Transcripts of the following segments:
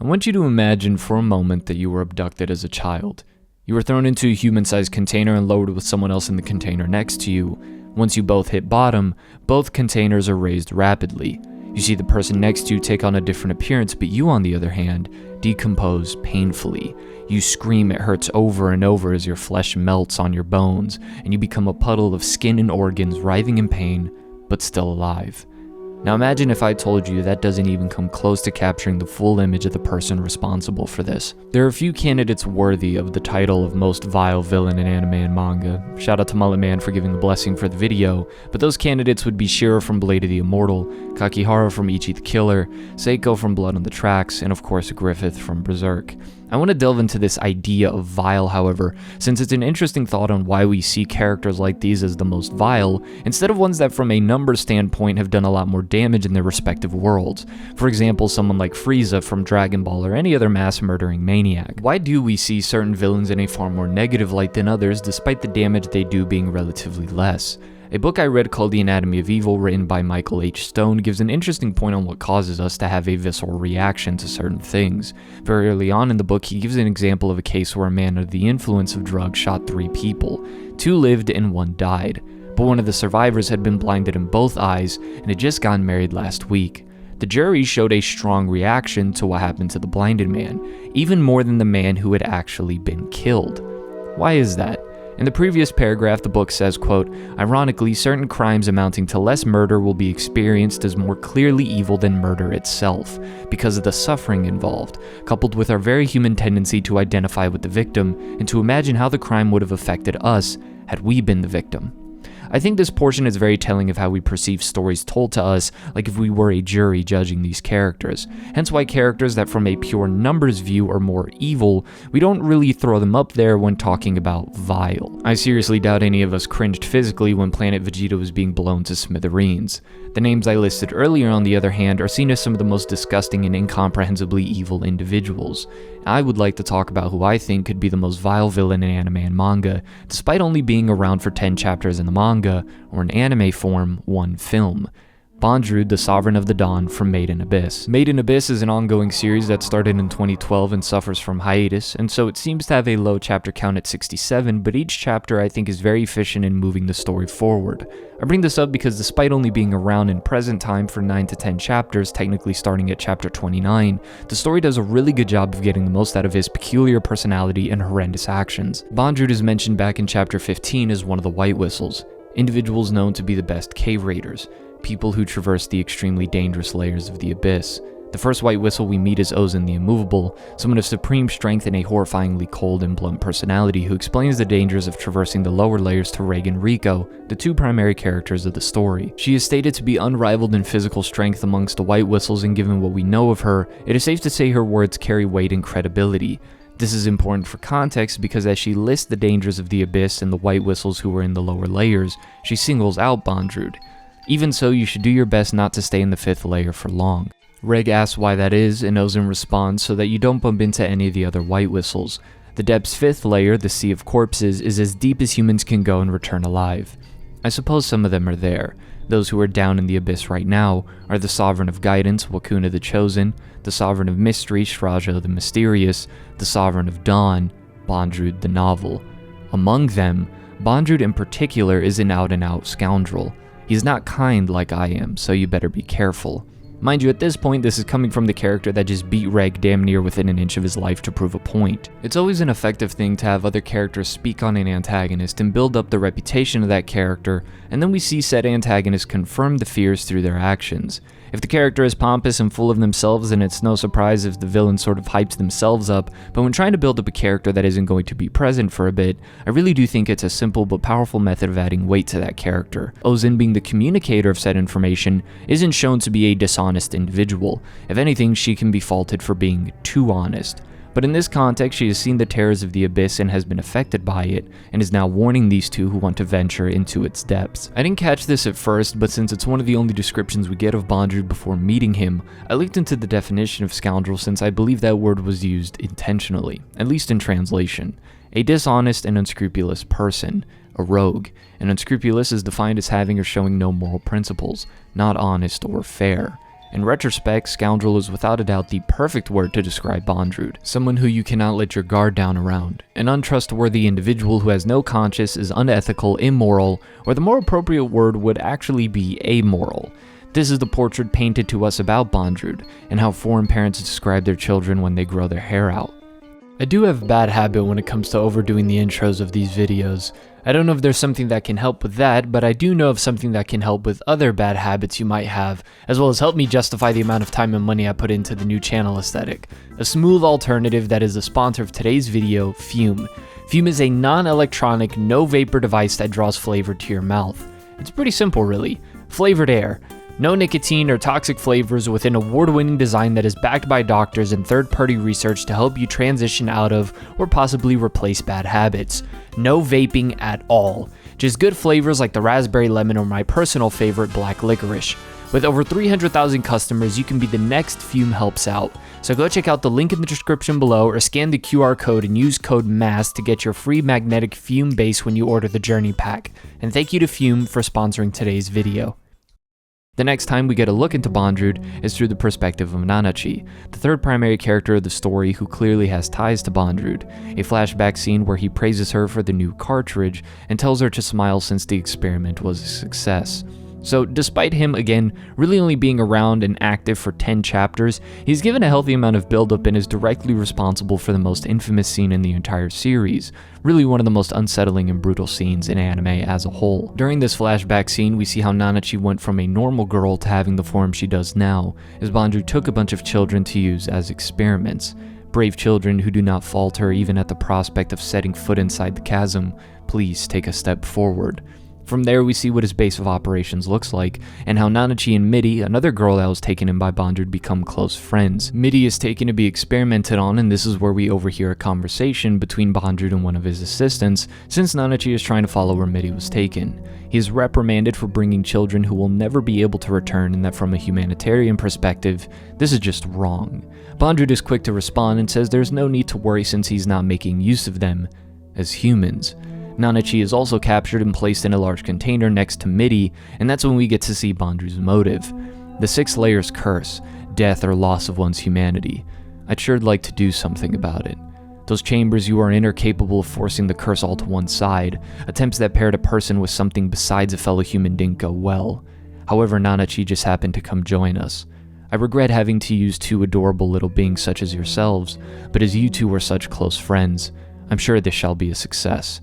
I want you to imagine for a moment that you were abducted as a child. You were thrown into a human-sized container and lowered with someone else in the container next to you. Once you both hit bottom, both containers are raised rapidly. You see the person next to you take on a different appearance, but you, on the other hand, decompose painfully. You scream it hurts over and over as your flesh melts on your bones, and you become a puddle of skin and organs writhing in pain, but still alive. Now imagine if I told you that doesn't even come close to capturing the full image of the person responsible for this. There are a few candidates worthy of the title of most vile villain in anime and manga. Shout out to Mullet Man for giving the blessing for the video, but those candidates would be Shiro from Blade of the Immortal, Kakihara from Ichi the Killer, Seiko from Blood on the Tracks, and of course Griffith from Berserk. I want to delve into this idea of vile, however, since it's an interesting thought on why we see characters like these as the most vile, instead of ones that from a number standpoint have done a lot more damage in their respective worlds. For example, someone like Frieza from Dragon Ball or any other mass-murdering maniac. Why do we see certain villains in a far more negative light than others, despite the damage they do being relatively less? A book I read called The Anatomy of Evil, written by Michael H. Stone, gives an interesting point on what causes us to have a visceral reaction to certain things. Very early on in the book, he gives an example of a case where a man under the influence of drugs shot 3 people. 2 lived and 1 died, but one of the survivors had been blinded in both eyes and had just gotten married last week. The jury showed a strong reaction to what happened to the blinded man, even more than the man who had actually been killed. Why is that? In the previous paragraph, the book says, quote, "Ironically, certain crimes amounting to less murder will be experienced as more clearly evil than murder itself, because of the suffering involved, coupled with our very human tendency to identify with the victim and to imagine how the crime would have affected us had we been the victim." I think this portion is very telling of how we perceive stories told to us, like if we were a jury judging these characters. Hence why characters that from a pure numbers view are more evil, we don't really throw them up there when talking about vile. I seriously doubt any of us cringed physically when Planet Vegeta was being blown to smithereens. The names I listed earlier, on the other hand, are seen as some of the most disgusting and incomprehensibly evil individuals. I would like to talk about who I think could be the most vile villain in anime and manga, despite only being around for 10 chapters in the manga, or in anime form, 1 film. Bondrewd, the Sovereign of the Dawn from Made in Abyss. Made in Abyss is an ongoing series that started in 2012 and suffers from hiatus, and so it seems to have a low chapter count at 67, but each chapter I think is very efficient in moving the story forward. I bring this up because despite only being around in present time for 9 to 10 chapters, technically starting at chapter 29, the story does a really good job of getting the most out of his peculiar personality and horrendous actions. Bondrewd is mentioned back in chapter 15 as one of the White Whistles, individuals known to be the best cave raiders, people who traverse the extremely dangerous layers of the abyss. The first White Whistle we meet is Ozen the Immovable, someone of supreme strength and a horrifyingly cold and blunt personality who explains the dangers of traversing the lower layers to Reg and Rico, the 2 primary characters of the story. She is stated to be unrivaled in physical strength amongst the White Whistles, and given what we know of her, it is safe to say her words carry weight and credibility. This is important for context because as she lists the dangers of the abyss and the White Whistles who are in the lower layers, she singles out Bondrewd. Even so, you should do your best not to stay in the 5th layer for long. Reg asks why that is, and Ozen responds so that you don't bump into any of the other White Whistles. The depth's 5th layer, the Sea of Corpses, is as deep as humans can go and return alive. I suppose some of them are there. Those who are down in the abyss right now are the Sovereign of Guidance, Wakuna the Chosen, the Sovereign of Mystery, Shraja the Mysterious, the Sovereign of Dawn, Bondrewd the Novel. Among them, Bondrewd in particular is an out-and-out scoundrel. He's not kind like I am, so you better be careful. Mind you, at this point, this is coming from the character that just beat Reg damn near within an inch of his life to prove a point. It's always an effective thing to have other characters speak on an antagonist and build up the reputation of that character, and then we see said antagonist confirm the fears through their actions. If the character is pompous and full of themselves, then it's no surprise if the villain sort of hypes themselves up, but when trying to build up a character that isn't going to be present for a bit, I really do think it's a simple but powerful method of adding weight to that character. Ozen, being the communicator of said information, isn't shown to be a dishonest individual. If anything, she can be faulted for being too honest. But in this context, she has seen the terrors of the abyss and has been affected by it, and is now warning these 2 who want to venture into its depths. I didn't catch this at first, but since it's one of the only descriptions we get of Bondrewd before meeting him, I looked into the definition of scoundrel since I believe that word was used intentionally, at least in translation. A dishonest and unscrupulous person, a rogue, and unscrupulous is defined as having or showing no moral principles, not honest or fair. In retrospect, scoundrel is without a doubt the perfect word to describe Bondrewd. Someone who you cannot let your guard down around. An untrustworthy individual who has no conscience, is unethical, immoral, or the more appropriate word would actually be amoral. This is the portrait painted to us about Bondrewd, and how foreign parents describe their children when they grow their hair out. I do have a bad habit when it comes to overdoing the intros of these videos. I don't know if there's something that can help with that, but I do know of something that can help with other bad habits you might have, as well as help me justify the amount of time and money I put into the new channel aesthetic. A smooth alternative that is the sponsor of today's video, Fume. Fume is a non-electronic, no-vapor device that draws flavor to your mouth. It's pretty simple really. Flavored air. No nicotine or toxic flavors, with an award-winning design that is backed by doctors and third-party research to help you transition out of or possibly replace bad habits. No vaping at all. Just good flavors like the raspberry lemon or my personal favorite, black licorice. With over 300,000 customers, you can be the next Fume helps out. So go check out the link in the description below or scan the QR code and use code MASS to get your free magnetic Fume base when you order the Journey Pack. And thank you to Fume for sponsoring today's video. The next time we get a look into Bondrewd is through the perspective of Nanachi, the third primary character of the story who clearly has ties to Bondrewd, a flashback scene where he praises her for the new cartridge and tells her to smile since the experiment was a success. So despite him, again, really only being around and active for 10 chapters, he's given a healthy amount of build-up and is directly responsible for the most infamous scene in the entire series, really one of the most unsettling and brutal scenes in anime as a whole. During this flashback scene, we see how Nanachi went from a normal girl to having the form she does now, as Bondrewd took a bunch of children to use as experiments. Brave children who do not falter even at the prospect of setting foot inside the chasm. Please take a step forward. From there, we see what his base of operations looks like, and how Nanachi and Midi, another girl that was taken in by Bondrewd, become close friends. Midi is taken to be experimented on, and this is where we overhear a conversation between Bondrewd and one of his assistants, since Nanachi is trying to follow where Midi was taken. He is reprimanded for bringing children who will never be able to return, and that from a humanitarian perspective, this is just wrong. Bondrewd is quick to respond and says there's no need to worry since he's not making use of them as humans. Nanachi is also captured and placed in a large container next to Midi, and that's when we get to see Bondrewd's motive. The 6 layers curse, death or loss of one's humanity. I'd sure like to do something about it. Those chambers you are in are capable of forcing the curse all to one side. Attempts that paired a person with something besides a fellow human didn't go well. However, Nanachi just happened to come join us. I regret having to use 2 adorable little beings such as yourselves, but as you two are such close friends, I'm sure this shall be a success.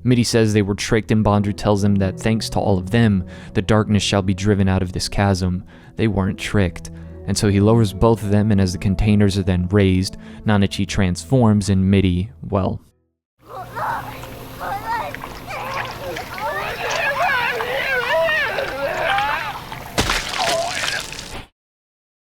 Midi says they were tricked, and Bondrewd tells them that thanks to all of them, the darkness shall be driven out of this chasm. They weren't tricked. And so he lowers both of them, and as the containers are then raised, Nanachi transforms and Midi, well...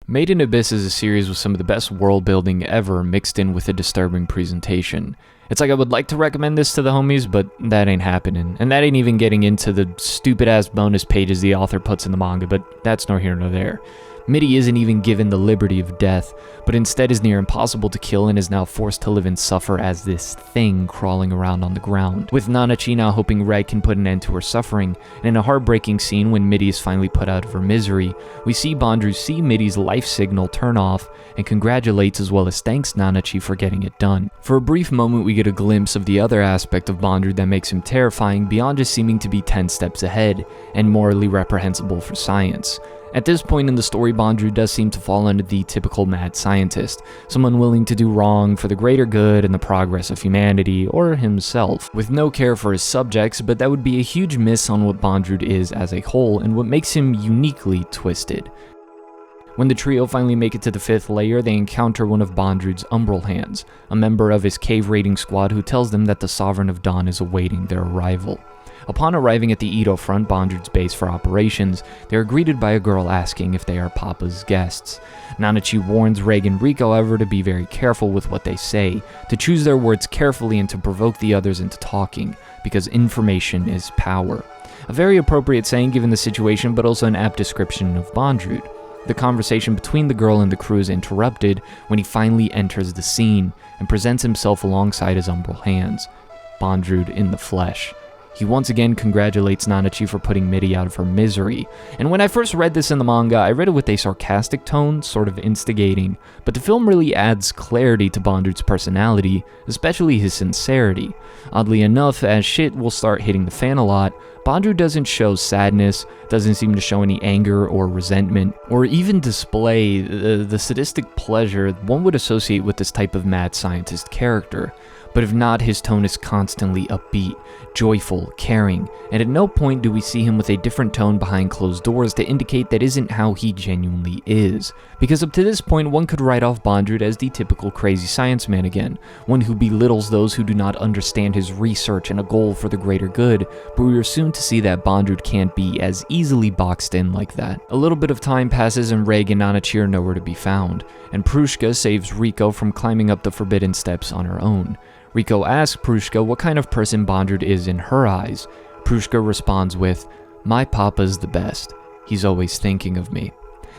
Made in Abyss is a series with some of the best world building ever mixed in with a disturbing presentation. It's like I would like to recommend this to the homies, but that ain't happening. And that ain't even getting into the stupid ass bonus pages the author puts in the manga, but that's nor here nor there. Midi isn't even given the liberty of death, but instead is near impossible to kill and is now forced to live and suffer as this thing crawling around on the ground. With Nanachi now hoping Red can put an end to her suffering, and in a heartbreaking scene when Midi is finally put out of her misery, we see Bondrewd see Midi's life signal turn off and congratulates as well as thanks Nanachi for getting it done. For a brief moment we get a glimpse of the other aspect of Bondrewd that makes him terrifying beyond just seeming to be 10 steps ahead and morally reprehensible for science. At this point in the story, Bondrewd does seem to fall under the typical mad scientist, someone willing to do wrong for the greater good and the progress of humanity, or himself, with no care for his subjects, but that would be a huge miss on what Bondrewd is as a whole and what makes him uniquely twisted. When the trio finally make it to the 5th layer, they encounter one of Bondrewd's umbral hands, a member of his cave raiding squad who tells them that the Sovereign of Dawn is awaiting their arrival. Upon arriving at the Edo front, Bondrewd's base for operations, they are greeted by a girl asking if they are Papa's guests. Nanachi warns Reg and Rico, however, to be very careful with what they say, to choose their words carefully and to provoke the others into talking, because information is power. A very appropriate saying given the situation, but also an apt description of Bondrewd. The conversation between the girl and the crew is interrupted when he finally enters the scene and presents himself alongside his umbral hands, Bondrewd in the flesh. He once again congratulates Nanachi for putting Midi out of her misery. And when I first read this in the manga, I read it with a sarcastic tone, sort of instigating, but the film really adds clarity to Bondrewd's personality, especially his sincerity. Oddly enough, as shit will start hitting the fan a lot, Bondrewd doesn't show sadness, doesn't seem to show any anger or resentment, or even display the sadistic pleasure one would associate with this type of mad scientist character. But if not, his tone is constantly upbeat, joyful, caring, and at no point do we see him with a different tone behind closed doors to indicate that isn't how he genuinely is. Because up to this point, one could write off Bondrewd as the typical crazy science man again, one who belittles those who do not understand his research and a goal for the greater good, but we are soon to see that Bondrewd can't be as easily boxed in like that. A little bit of time passes and Reg and Nanachi are nowhere to be found, and Prushka saves Riko from climbing up the forbidden steps on her own. Riko asks Prushka what kind of person Bondrewd is in her eyes. Prushka responds with, "My papa's the best. He's always thinking of me."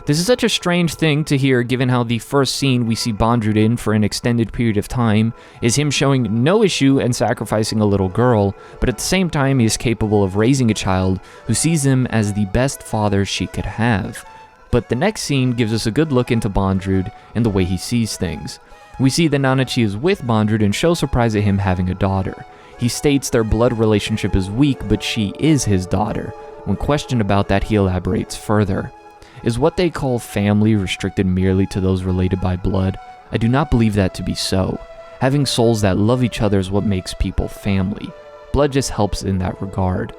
This is such a strange thing to hear given how the first scene we see Bondrewd in for an extended period of time is him showing no issue and sacrificing a little girl, but at the same time he is capable of raising a child who sees him as the best father she could have. But the next scene gives us a good look into Bondrewd and the way he sees things. We see that Nanachi is with Bondrewd and shows surprise at him having a daughter. He states their blood relationship is weak, but she is his daughter. When questioned about that, he elaborates further. Is what they call family restricted merely to those related by blood? I do not believe that to be so. Having souls that love each other is what makes people family. Blood just helps in that regard.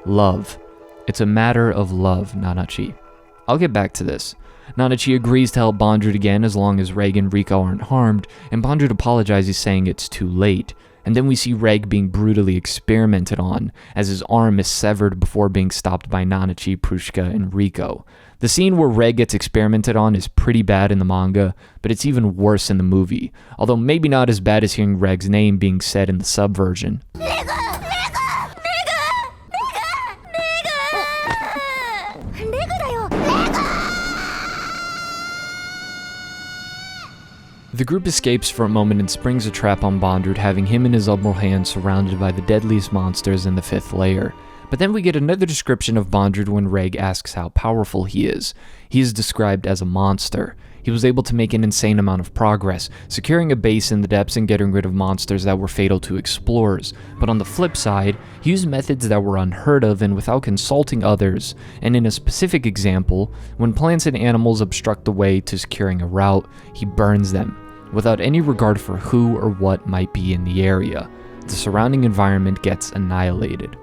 Love. It's a matter of love, Nanachi. I'll get back to this. Nanachi agrees to help Bondrewd again as long as Reg and Riko aren't harmed, and Bondrewd apologizes saying it's too late. And then we see Reg being brutally experimented on, as his arm is severed before being stopped by Nanachi, Prushka, and Riko. The scene where Reg gets experimented on is pretty bad in the manga, but it's even worse in the movie, although maybe not as bad as hearing Reg's name being said in the sub version. The group escapes for a moment and springs a trap on Bondrewd, having him and his Umbral hand surrounded by the deadliest monsters in the 5th layer. But then we get another description of Bondrewd when Reg asks how powerful he is. He is described as a monster. He was able to make an insane amount of progress, securing a base in the depths and getting rid of monsters that were fatal to explorers. But on the flip side, he used methods that were unheard of and without consulting others. And in a specific example, when plants and animals obstruct the way to securing a route, he burns them, without any regard for who or what might be in the area. The surrounding environment gets annihilated.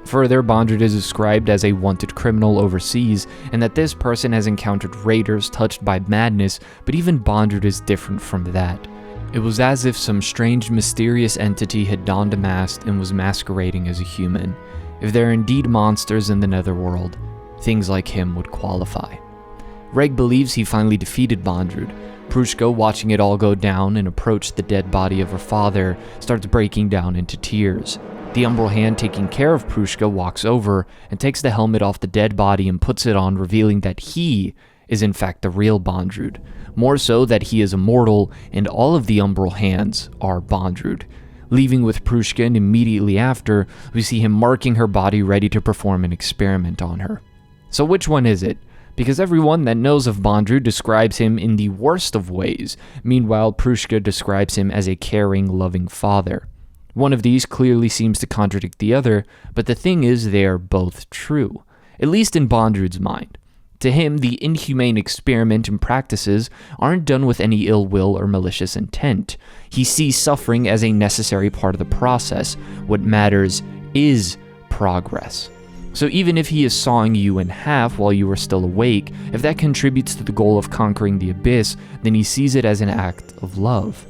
Further, Bondrewd is described as a wanted criminal overseas, and that this person has encountered raiders touched by madness, but even Bondrewd is different from that. It was as if some strange, mysterious entity had donned a mask and was masquerading as a human. If there are indeed monsters in the netherworld, things like him would qualify. Reg believes he finally defeated Bondrewd. Prushka, watching it all go down and approach the dead body of her father, starts breaking down into tears. The Umbral hand taking care of Prushka walks over and takes the helmet off the dead body and puts it on, revealing that he is in fact the real Bondrewd. More so that he is immortal and all of the Umbral hands are Bondrewd. Leaving with Prushka, and immediately after, we see him marking her body ready to perform an experiment on her. So which one is it? Because everyone that knows of Bondrewd describes him in the worst of ways. Meanwhile, Prushka describes him as a caring, loving father. One of these clearly seems to contradict the other, but the thing is they are both true, at least in Bondrewd's mind. To him, the inhumane experiment and practices aren't done with any ill will or malicious intent. He sees suffering as a necessary part of the process. What matters is progress. So even if he is sawing you in half while you are still awake, if that contributes to the goal of conquering the abyss, then he sees it as an act of love.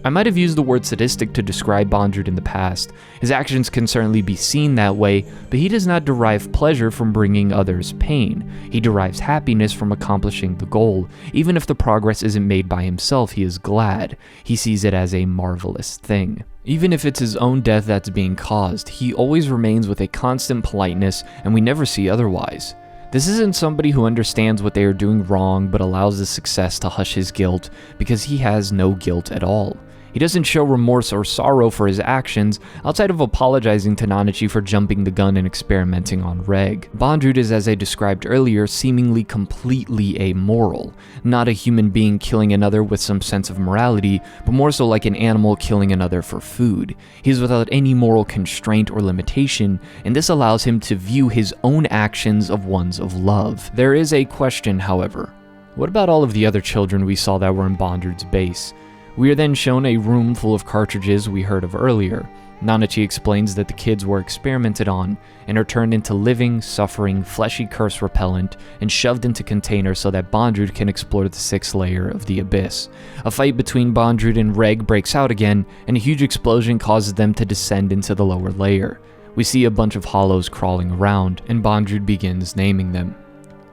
I might have used the word sadistic to describe Bondrewd in the past. His actions can certainly be seen that way, but he does not derive pleasure from bringing others pain. He derives happiness from accomplishing the goal. Even if the progress isn't made by himself, he is glad. He sees it as a marvelous thing. Even if it's his own death that's being caused, he always remains with a constant politeness, and we never see otherwise. This isn't somebody who understands what they are doing wrong but allows the success to hush his guilt, because he has no guilt at all. He doesn't show remorse or sorrow for his actions, outside of apologizing to Nanachi for jumping the gun and experimenting on Reg. Bondrewd is, as I described earlier, seemingly completely amoral. Not a human being killing another with some sense of morality, but more so like an animal killing another for food. He is without any moral constraint or limitation, and this allows him to view his own actions of ones of love. There is a question, however. What about all of the other children we saw that were in Bondrewd's base? We are then shown a room full of cartridges we heard of earlier. Nanachi explains that the kids were experimented on and are turned into living, suffering, fleshy curse repellent and shoved into containers so that Bondrewd can explore the 6th layer of the abyss. A fight between Bondrewd and Reg breaks out again, and a huge explosion causes them to descend into the lower layer. We see a bunch of hollows crawling around, and Bondrewd begins naming them.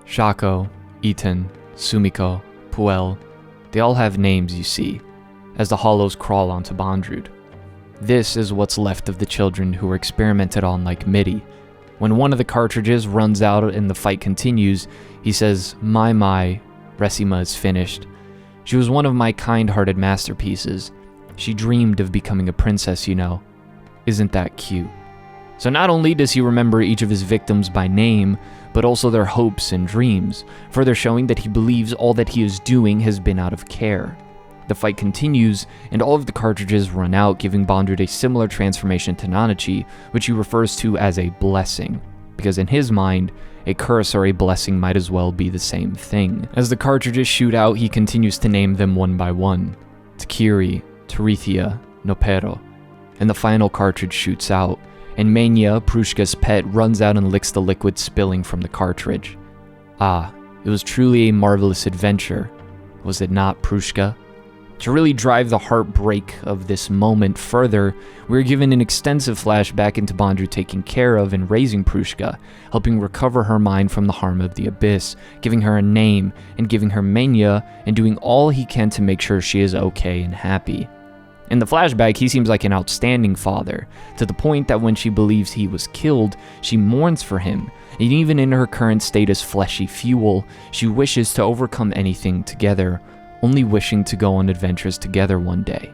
Shako, Iten, Sumiko, Puel, they all have names, you see, as the hollows crawl onto Bondrewd. This is what's left of the children who were experimented on like Mitty. When one of the cartridges runs out and the fight continues, he says, My, Resima is finished. She was one of my kind-hearted masterpieces. She dreamed of becoming a princess, you know. Isn't that cute? So not only does he remember each of his victims by name, but also their hopes and dreams, further showing that he believes all that he is doing has been out of care. The fight continues, and all of the cartridges run out, giving Bondrewd a similar transformation to Nanachi, which he refers to as a blessing, because in his mind, a curse or a blessing might as well be the same thing. As the cartridges shoot out, he continues to name them one by one. Takiri, Terethia, Nopero. And the final cartridge shoots out, and Manya, Prushka's pet, runs out and licks the liquid spilling from the cartridge. Ah, it was truly a marvelous adventure. Was it not, Prushka? To really drive the heartbreak of this moment further, we're given an extensive flashback into Bondrewd taking care of and raising Prushka, helping recover her mind from the harm of the abyss, giving her a name, and giving her Manya, and doing all he can to make sure she is okay and happy. In the flashback, he seems like an outstanding father, to the point that when she believes he was killed, she mourns for him, and even in her current state as fleshy fuel, she wishes to overcome anything together, only wishing to go on adventures together one day.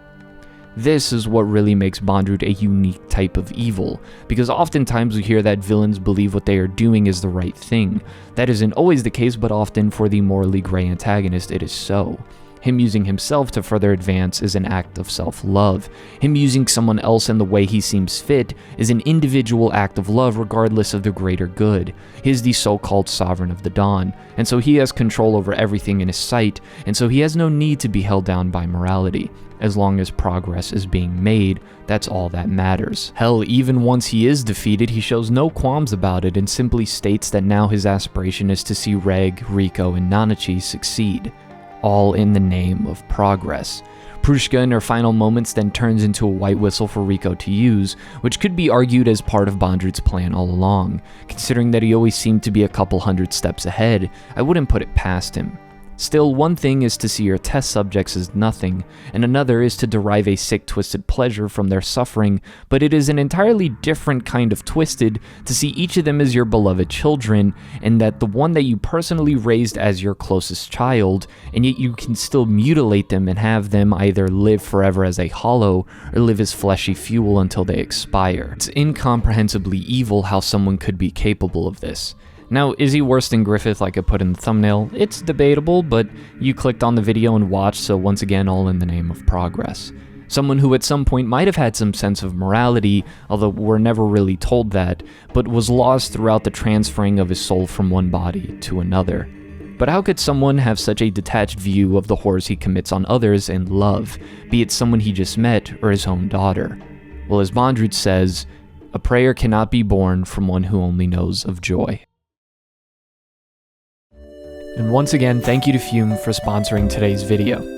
This is what really makes Bondrewd a unique type of evil, because oftentimes we hear that villains believe what they are doing is the right thing. That isn't always the case, but often for the morally gray antagonist it is so. Him using himself to further advance is an act of self-love. Him using someone else in the way he seems fit is an individual act of love regardless of the greater good. He is the so-called sovereign of the dawn, and so he has control over everything in his sight, and so he has no need to be held down by morality. As long as progress is being made, that's all that matters. Hell, even once he is defeated, he shows no qualms about it and simply states that now his aspiration is to see Reg, Riko, and Nanachi succeed. All in the name of progress. Prushka in her final moments then turns into a white whistle for Riko to use, which could be argued as part of Bondrewd's plan all along. Considering that he always seemed to be a couple hundred steps ahead, I wouldn't put it past him. Still, one thing is to see your test subjects as nothing, and another is to derive a sick, twisted pleasure from their suffering, but it is an entirely different kind of twisted to see each of them as your beloved children, and that the one that you personally raised as your closest child, and yet you can still mutilate them and have them either live forever as a hollow, or live as fleshy fuel until they expire. It's incomprehensibly evil how someone could be capable of this. Now, is he worse than Griffith like I put in the thumbnail? It's debatable, but you clicked on the video and watched, so once again, all in the name of progress. Someone who at some point might have had some sense of morality, although we're never really told that, but was lost throughout the transferring of his soul from one body to another. But how could someone have such a detached view of the horrors he commits on others and love, be it someone he just met or his own daughter? Well, as Bondrewd says, a prayer cannot be born from one who only knows of joy. And once again, thank you to Fume for sponsoring today's video.